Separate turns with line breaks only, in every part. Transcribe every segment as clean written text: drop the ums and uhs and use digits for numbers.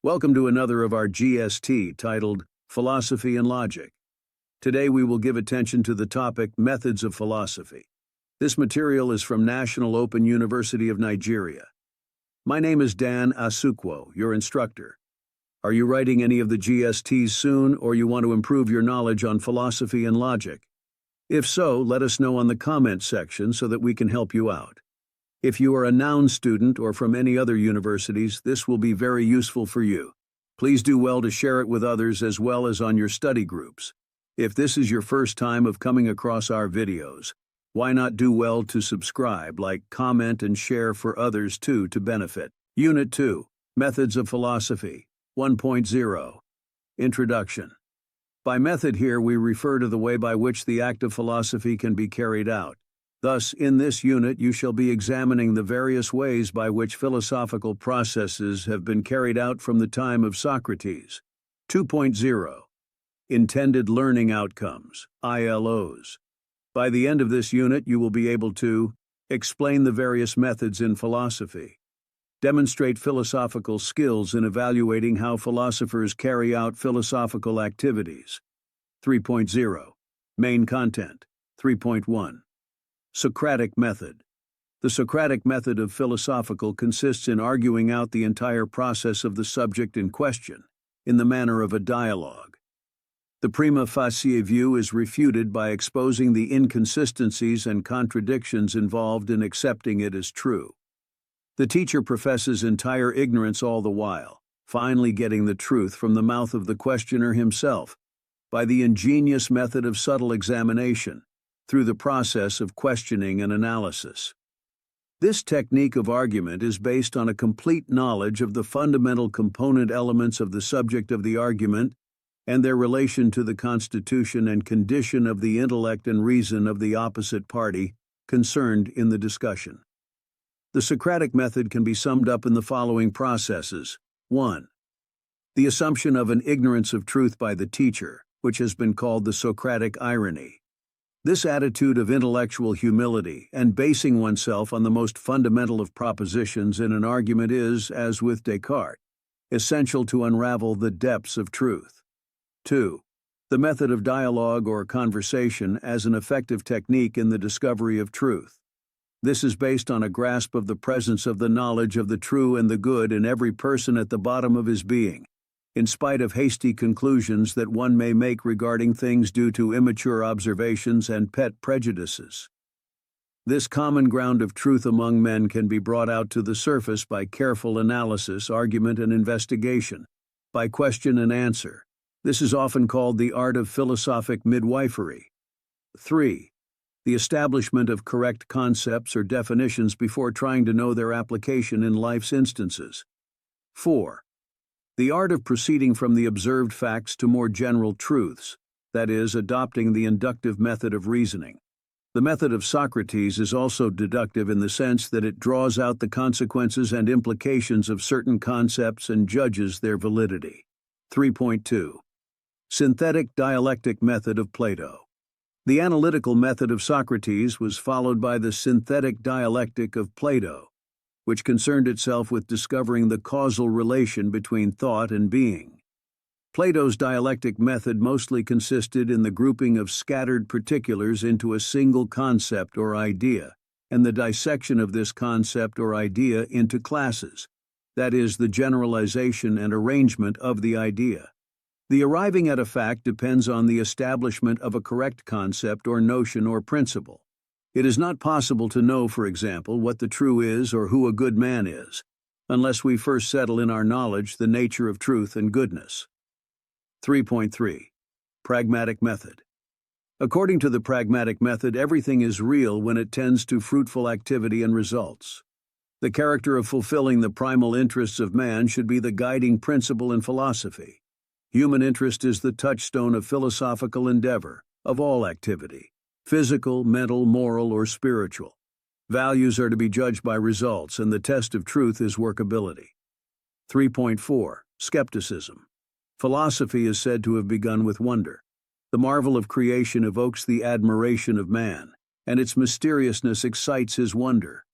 Welcome to another of our GST titled Philosophy and Logic. Today we will give attention to the topic Methods of Philosophy. This material is from National Open University of Nigeria. My name is Dan Asukwo, your instructor. Are you writing any of the GSTs soon, or you want to improve your knowledge on philosophy and logic? If so, let us know on the comment section so that we can help you out. If you are a noun student or from any other universities, this will be very useful for you. Please do well to share it with others as well as on your study groups. If this is your first time of coming across our videos, why not do well to subscribe, like, comment, and share for others too to benefit. Unit 2, Methods of Philosophy, 1.0. Introduction. By method here we refer to the way by which the act of philosophy can be carried out. Thus, in this unit you shall be examining the various ways by which philosophical processes have been carried out from the time of Socrates. 2.0. Intended Learning Outcomes, ILOs. By the end of this unit you will be able to explain the various methods in philosophy, demonstrate philosophical skills in evaluating how philosophers carry out philosophical activities. 3.0. Main content. 3.1. Socratic method. The Socratic method of philosophical consists in arguing out the entire process of the subject in question, in the manner of a dialogue. The prima facie view is refuted by exposing the inconsistencies and contradictions involved in accepting it as true. The teacher professes entire ignorance all the while, finally getting the truth from the mouth of the questioner himself, by the ingenious method of subtle examination, through the process of questioning and analysis. This technique of argument is based on a complete knowledge of the fundamental component elements of the subject of the argument and their relation to the constitution and condition of the intellect and reason of the opposite party concerned in the discussion. The Socratic method can be summed up in the following processes. 1. The assumption of an ignorance of truth by the teacher, which has been called the Socratic irony. This attitude of intellectual humility and basing oneself on the most fundamental of propositions in an argument is, as with Descartes, essential to unravel the depths of truth. 2. The method of dialogue or conversation as an effective technique in the discovery of truth. This is based on a grasp of the presence of the knowledge of the true and the good in every person at the bottom of his being, in spite of hasty conclusions that one may make regarding things due to immature observations and pet prejudices. This common ground of truth among men can be brought out to the surface by careful analysis, argument, and investigation, by question and answer. This is often called the art of philosophic midwifery. 3. The establishment of correct concepts or definitions before trying to know their application in life's instances. 4. The art of proceeding from the observed facts to more general truths, that is, adopting the inductive method of reasoning. The method of Socrates is also deductive in the sense that it draws out the consequences and implications of certain concepts and judges their validity. 3.2. Synthetic dialectic method of Plato. The analytical method of Socrates was followed by the synthetic dialectic of Plato, which concerned itself with discovering the causal relation between thought and being. Plato's dialectic method mostly consisted in the grouping of scattered particulars into a single concept or idea, and the dissection of this concept or idea into classes, that is, the generalization and arrangement of the idea. The arriving at a fact depends on the establishment of a correct concept or notion or principle. It is not possible to know, for example, what the true is or who a good man is, unless we first settle in our knowledge the nature of truth and goodness. 3.3. Pragmatic method. According to the pragmatic method, everything is real when it tends to fruitful activity and results. The character of fulfilling the primal interests of man should be the guiding principle in philosophy. Human interest is the touchstone of philosophical endeavor, of all activity. Physical, mental, moral, or spiritual. Values are to be judged by results, and the test of truth is workability. 3.4. Skepticism. Philosophy is said to have begun with wonder. The marvel of creation evokes the admiration of man, and its mysteriousness excites his wonder.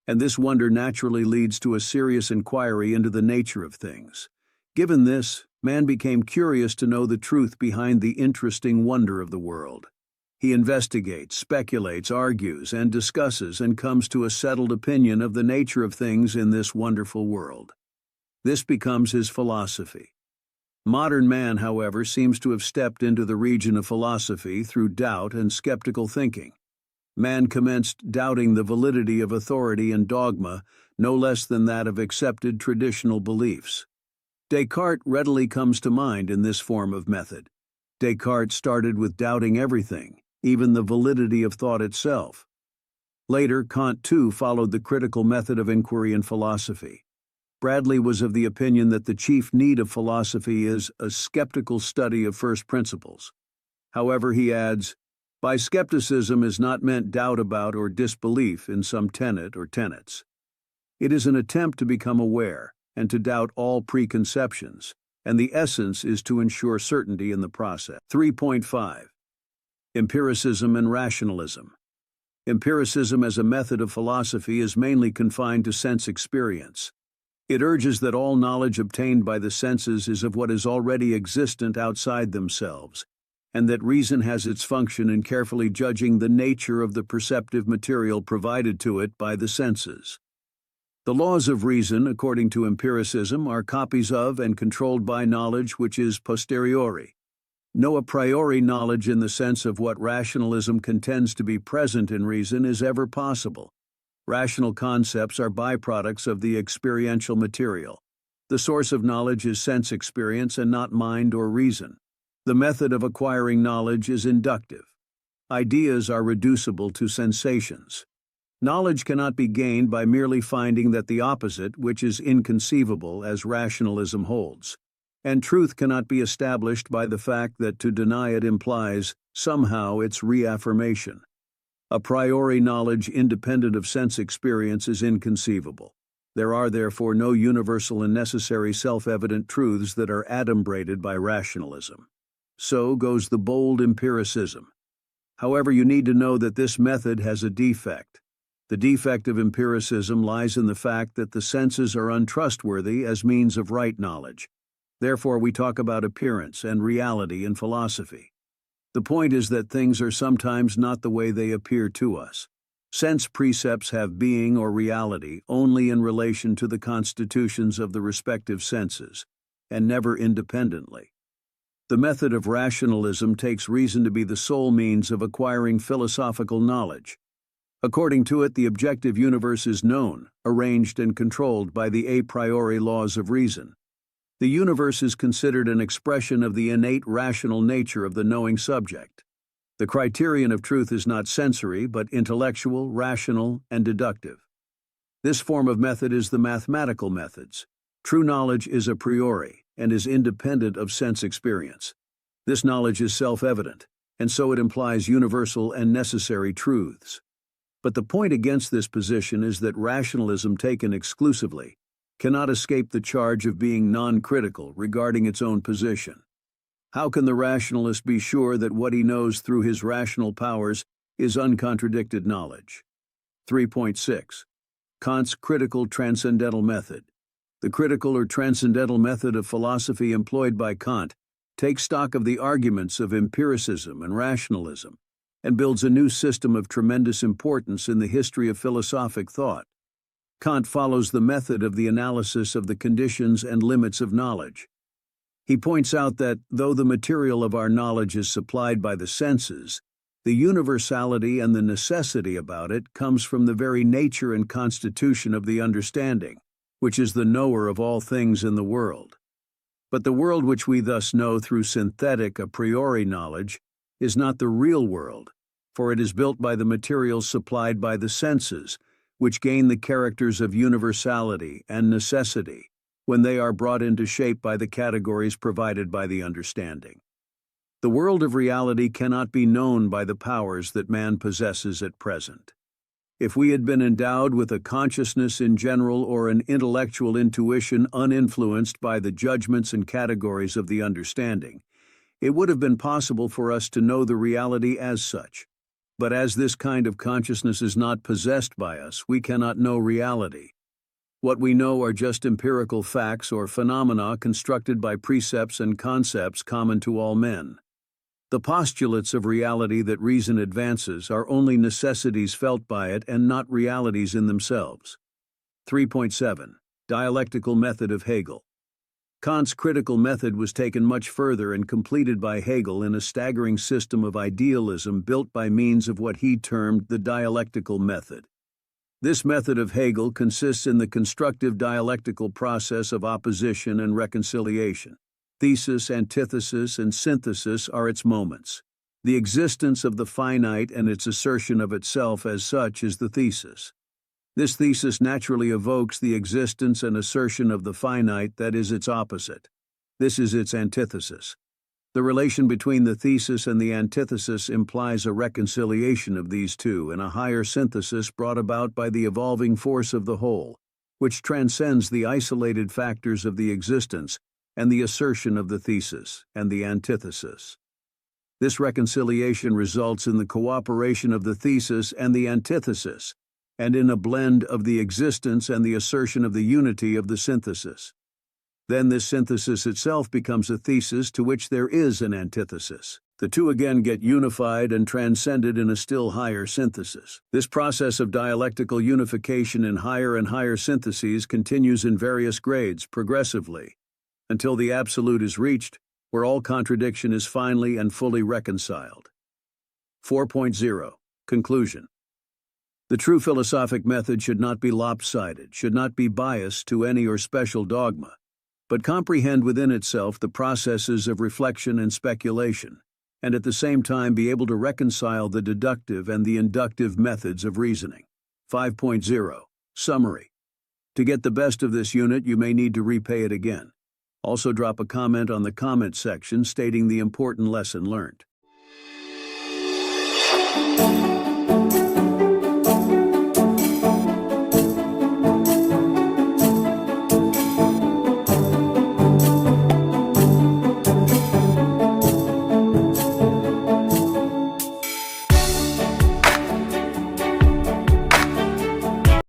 And this wonder naturally leads to a serious inquiry into the nature of things. Given this, man became curious to know the truth behind the interesting wonder of the world. He investigates, speculates, argues, and discusses and comes to a settled opinion of the nature of things in this wonderful world. This becomes his philosophy. Modern man, however, seems to have stepped into the region of philosophy through doubt and skeptical thinking. Man commenced doubting the validity of authority and dogma, no less than that of accepted traditional beliefs. Descartes readily comes to mind in this form of method. Descartes started with doubting everything, even the validity of thought itself. Later, Kant too followed the critical method of inquiry in philosophy. Bradley was of the opinion that the chief need of philosophy is a skeptical study of first principles. However, he adds, by skepticism is not meant doubt about or disbelief in some tenet or tenets. It is an attempt to become aware and to doubt all preconceptions, and the essence is to ensure certainty in the process. 3.5. Empiricism and rationalism. Empiricism as a method of philosophy is mainly confined to sense experience. It urges that all knowledge obtained by the senses is of what is already existent outside themselves, and that reason has its function in carefully judging the nature of the perceptive material provided to it by the senses. The laws of reason, according to empiricism, are copies of and controlled by knowledge which is posteriori. No a priori knowledge in the sense of what rationalism contends to be present in reason is ever possible. Rational concepts are byproducts of the experiential material. The source of knowledge is sense experience and not mind or reason. The method of acquiring knowledge is inductive. Ideas are reducible to sensations. Knowledge cannot be gained by merely finding that the opposite, which is inconceivable, as rationalism holds. And truth cannot be established by the fact that to deny it implies, somehow, its reaffirmation. A priori knowledge independent of sense experience is inconceivable. There are therefore no universal and necessary self-evident truths that are adumbrated by rationalism. So goes the bold empiricism. However, you need to know that this method has a defect. The defect of empiricism lies in the fact that the senses are untrustworthy as means of right knowledge. Therefore, we talk about appearance and reality in philosophy. The point is that things are sometimes not the way they appear to us. Sense precepts have being or reality only in relation to the constitutions of the respective senses, and never independently. The method of rationalism takes reason to be the sole means of acquiring philosophical knowledge. According to it, the objective universe is known, arranged and controlled by the a priori laws of reason. The universe is considered an expression of the innate rational nature of the knowing subject. The criterion of truth is not sensory, but intellectual, rational, and deductive. This form of method is the mathematical methods. True knowledge is a priori, and is independent of sense experience. This knowledge is self-evident, and so it implies universal and necessary truths. But the point against this position is that rationalism taken exclusively cannot escape the charge of being non-critical regarding its own position. How can the rationalist be sure that what he knows through his rational powers is uncontradicted knowledge? 3.6. Kant's critical transcendental method. The critical or transcendental method of philosophy employed by Kant takes stock of the arguments of empiricism and rationalism, and builds a new system of tremendous importance in the history of philosophic thought. Kant follows the method of the analysis of the conditions and limits of knowledge. He points out that, though the material of our knowledge is supplied by the senses, the universality and the necessity about it comes from the very nature and constitution of the understanding, which is the knower of all things in the world. But the world which we thus know through synthetic a priori knowledge is not the real world, for it is built by the materials supplied by the senses, which gain the characters of universality and necessity when they are brought into shape by the categories provided by the understanding. The world of reality cannot be known by the powers that man possesses at present. If we had been endowed with a consciousness in general or an intellectual intuition uninfluenced by the judgments and categories of the understanding, it would have been possible for us to know the reality as such. But as this kind of consciousness is not possessed by us, we cannot know reality. What we know are just empirical facts or phenomena constructed by precepts and concepts common to all men. The postulates of reality that reason advances are only necessities felt by it and not realities in themselves. 3.7. Dialectical method of Hegel. Kant's critical method was taken much further and completed by Hegel in a staggering system of idealism built by means of what he termed the dialectical method. This method of Hegel consists in the constructive dialectical process of opposition and reconciliation. Thesis, antithesis, and synthesis are its moments. The existence of the finite and its assertion of itself as such is the thesis. This thesis naturally evokes the existence and assertion of the finite that is its opposite. This is its antithesis. The relation between the thesis and the antithesis implies a reconciliation of these two in a higher synthesis brought about by the evolving force of the whole, which transcends the isolated factors of the existence and the assertion of the thesis and the antithesis. This reconciliation results in the cooperation of the thesis and the antithesis, and in a blend of the existence and the assertion of the unity of the synthesis. Then this synthesis itself becomes a thesis to which there is an antithesis. The two again get unified and transcended in a still higher synthesis. This process of dialectical unification in higher and higher syntheses continues in various grades, progressively, until the absolute is reached, where all contradiction is finally and fully reconciled. 4.0. Conclusion. The true philosophic method should not be lopsided, should not be biased to any or special dogma, but comprehend within itself the processes of reflection and speculation, and at the same time be able to reconcile the deductive and the inductive methods of reasoning. 5.0. Summary. To get the best of this unit, you may need to repay it again. Also drop a comment on the comment section stating the important lesson learned.